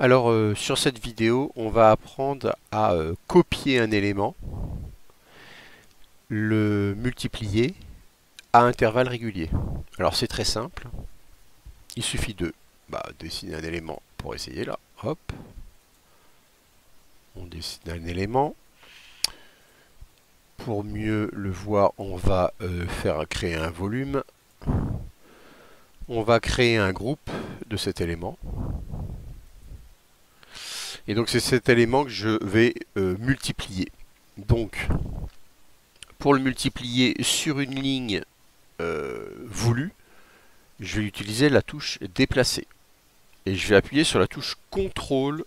Alors sur cette vidéo, on va apprendre à copier un élément, le multiplier à intervalles réguliers. Alors c'est très simple, il suffit de dessiner un élément pour essayer là. Hop, on dessine un élément. Pour mieux le voir, on va créer un volume. On va créer un groupe de cet élément. Et donc c'est cet élément que je vais multiplier. Donc pour le multiplier sur une ligne voulue, je vais utiliser la touche déplacer. Et je vais appuyer sur la touche CTRL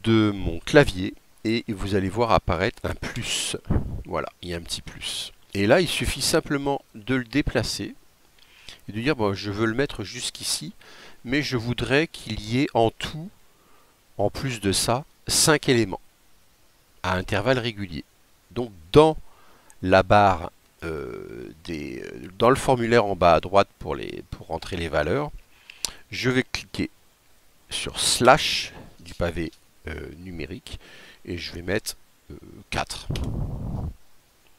de mon clavier et vous allez voir apparaître un plus. Voilà, il y a un petit plus. Et là, il suffit simplement de le déplacer et de dire bon, je veux le mettre jusqu'ici, mais je voudrais qu'il y ait en tout, en plus de ça, 5 éléments à intervalles réguliers. Donc dans la barre dans le formulaire en bas à droite pour entrer les valeurs, je vais cliquer sur slash du pavé numérique et je vais mettre 4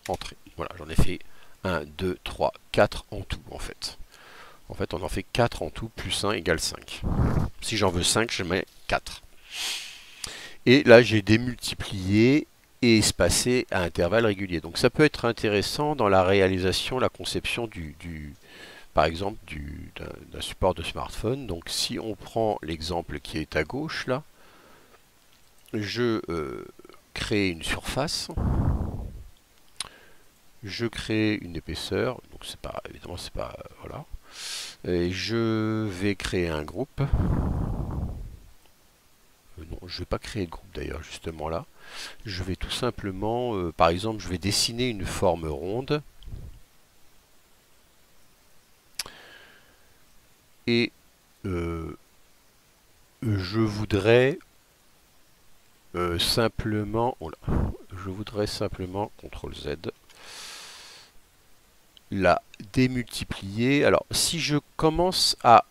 entrées. Voilà, j'en ai fait 1, 2, 3, 4 en tout en fait. En fait, on en fait 4 en tout, plus 1 égale 5. Si j'en veux 5, je mets 4. Et là, j'ai démultiplié et espacé à intervalles réguliers. Donc ça peut être intéressant dans la réalisation, la conception par exemple d'un support de smartphone. Donc si on prend l'exemple qui est à gauche là, je crée une surface, je crée une épaisseur, donc c'est pas évidemment c'est pas voilà, et je vais créer un groupe. Non, je vais pas créer de groupe d'ailleurs justement là. Je vais tout simplement, par exemple, je vais dessiner une forme ronde et je voudrais simplement, CTRL Z, la démultiplier. Alors, si je commence à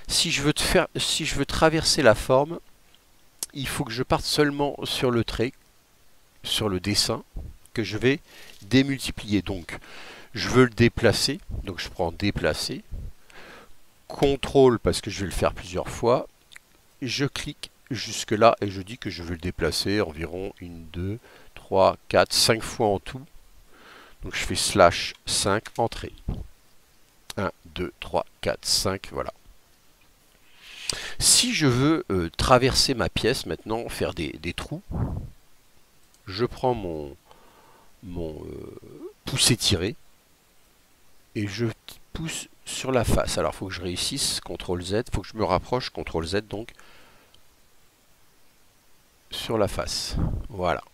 si je veux traverser la forme, il faut que je parte seulement sur le trait, sur le dessin, que je vais démultiplier. Donc, je veux le déplacer, donc je prends déplacer, CTRL parce que je vais le faire plusieurs fois, je clique jusque là et je dis que je veux le déplacer environ 1, 2, 3, 4, 5 fois en tout. Donc je fais slash 5, entrée. 1, 2, 3, 4, 5, voilà. Si je veux traverser ma pièce maintenant, faire des trous, je prends mon pouce étiré et je pousse sur la face. Alors il faut que je réussisse, CTRL Z, il faut que je me rapproche, CTRL Z donc, sur la face. Voilà.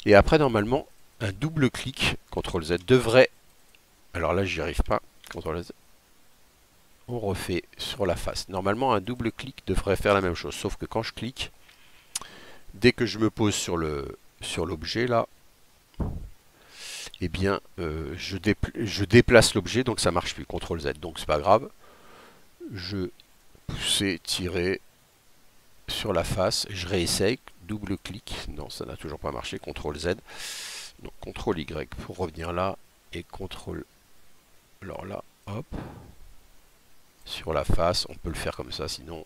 Et après normalement, un double clic, CTRL Z, devrait, alors là j'y arrive pas, CTRL Z, on refait sur la face. Normalement un double clic devrait faire la même chose, sauf que quand je clique, dès que je me pose sur l'objet là, eh bien je déplace l'objet, donc ça marche plus, CTRL Z, donc c'est pas grave. Je pousse, tirer sur la face, je réessaye, double clic, non ça n'a toujours pas marché, CTRL Z, donc CTRL Y pour revenir là, et CTRL, alors là, hop, sur la face, on peut le faire comme ça, sinon,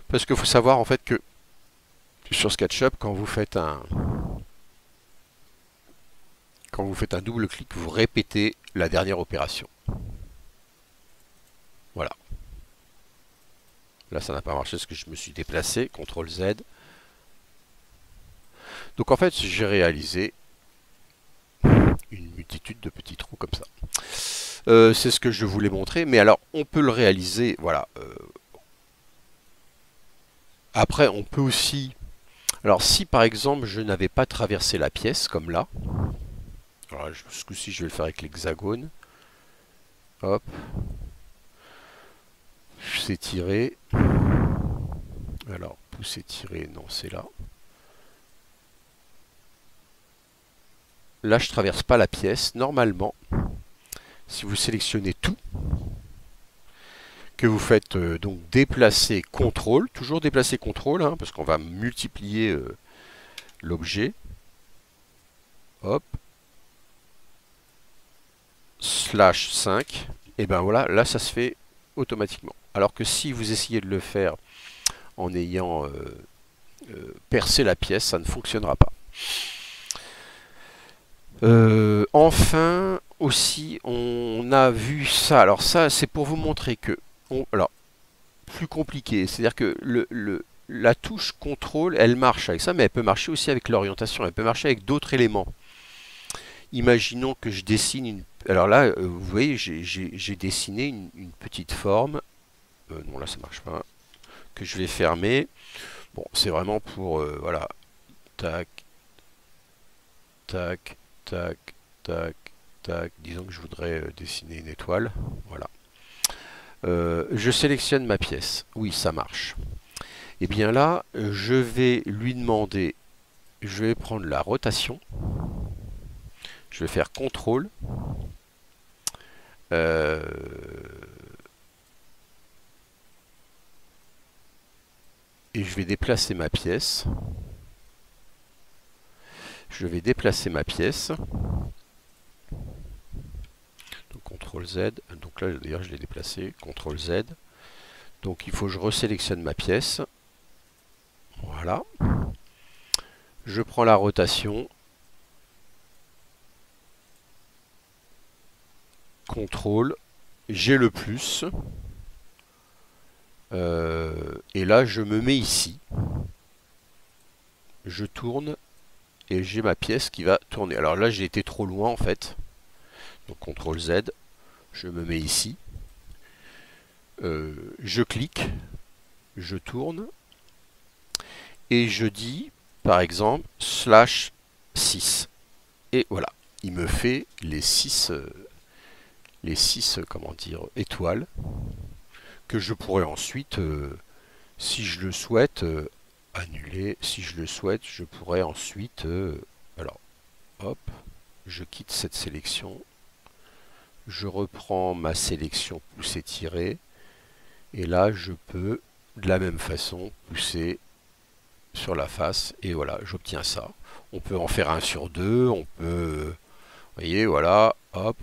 parce qu'il faut savoir en fait que sur SketchUp, quand vous faites un double clic, vous répétez la dernière opération. Voilà. Là, ça n'a pas marché parce que je me suis déplacé. CTRL Z. Donc en fait, j'ai réalisé une multitude de petits trous comme ça. C'est ce que je voulais montrer. Mais alors, on peut le réaliser. Voilà. Après, on peut aussi... Alors, si par exemple, je n'avais pas traversé la pièce, comme là. Alors, ce coup-ci, je vais le faire avec l'hexagone. Hop. C'est tiré. Alors, pousser, tirer, non, c'est là. Là, je ne traverse pas la pièce. Normalement, si vous sélectionnez tout, que vous faites donc déplacer CTRL, toujours déplacer CTRL, hein, parce qu'on va multiplier l'objet. Hop. /5. Et ben voilà, là ça se fait automatiquement. Alors que si vous essayez de le faire en ayant percé la pièce, ça ne fonctionnera pas. Enfin, aussi, on a vu ça. Alors ça, c'est pour vous montrer que... alors, plus compliqué. C'est-à-dire que la touche contrôle, elle marche avec ça, mais elle peut marcher aussi avec l'orientation. Elle peut marcher avec d'autres éléments. Imaginons que je dessine une... Alors là, vous voyez, j'ai dessiné une petite forme. Non, là, ça marche pas. Que je vais fermer. Bon, c'est vraiment pour... voilà. Tac. Tac. Tac. Tac. Tac. Disons que je voudrais dessiner une étoile. Voilà. Je sélectionne ma pièce. Oui, ça marche. Et bien là, je vais lui demander... Je vais prendre la rotation. Je vais faire CTRL. Et je vais déplacer ma pièce. Je vais déplacer ma pièce. Donc CTRL Z. Donc là, d'ailleurs, je l'ai déplacé. CTRL Z. Donc il faut que je resélectionne ma pièce. Voilà. Je prends la rotation. CTRL. J'ai le plus. Et là, je me mets ici. Je tourne. Et j'ai ma pièce qui va tourner. Alors là, j'ai été trop loin en fait. Donc CTRL Z. Je me mets ici. Je clique. Je tourne. Et je dis, par exemple, /6. Et voilà. Il me fait les 6 comment dire, étoiles. Que je pourrais ensuite, si je le souhaite, annuler. Si je le souhaite, je pourrais ensuite... alors, hop, je quitte cette sélection. Je reprends ma sélection pousser tirer. Et là, je peux, de la même façon, pousser sur la face. Et voilà, j'obtiens ça. On peut en faire un sur deux. On peut... Vous voyez, voilà, hop,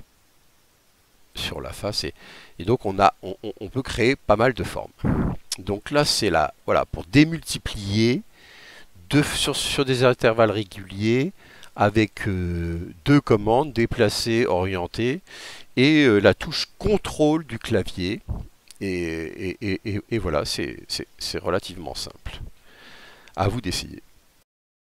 sur la face. Et donc, on peut créer pas mal de formes. Donc là, c'est là, voilà, pour démultiplier sur des intervalles réguliers avec deux commandes, déplacer, orienter, et la touche contrôle du clavier. Et voilà, c'est relativement simple. À vous d'essayer.